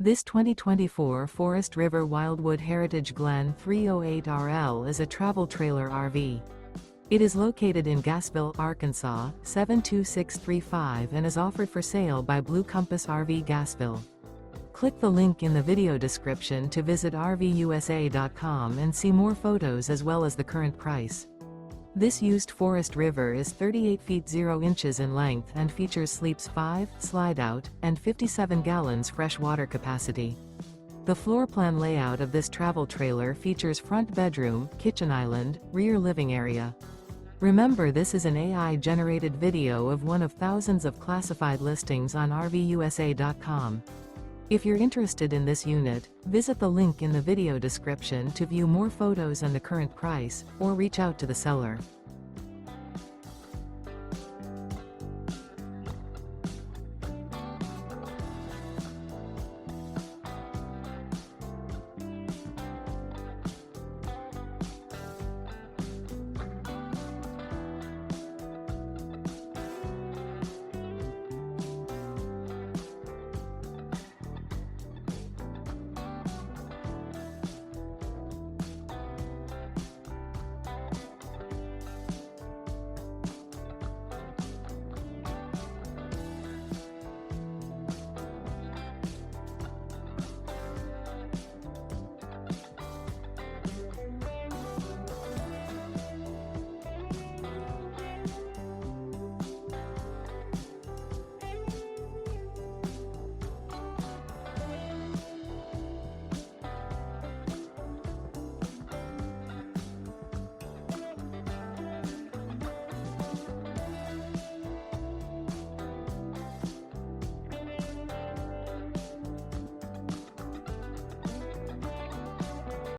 This 2024 Forest River Wildwood Heritage Glen 308RL is a travel trailer RV. It is located in Gassville, Arkansas, 72635 and is offered for sale by Blue Compass RV Gassville. Click the link in the video description to visit RVUSA.com and see more photos as well as the current price. This used Forest River is 38 feet 0 inches in length and features sleeps 5, Slideout, and 57 gallons fresh water capacity. The floor plan layout of this travel trailer features front bedroom, kitchen island, rear living area. Remember, this is an AI-generated video of one of thousands of classified listings on RVUSA.com. If you're interested in this unit, visit the link in the video description to view more photos and the current price, or reach out to the seller.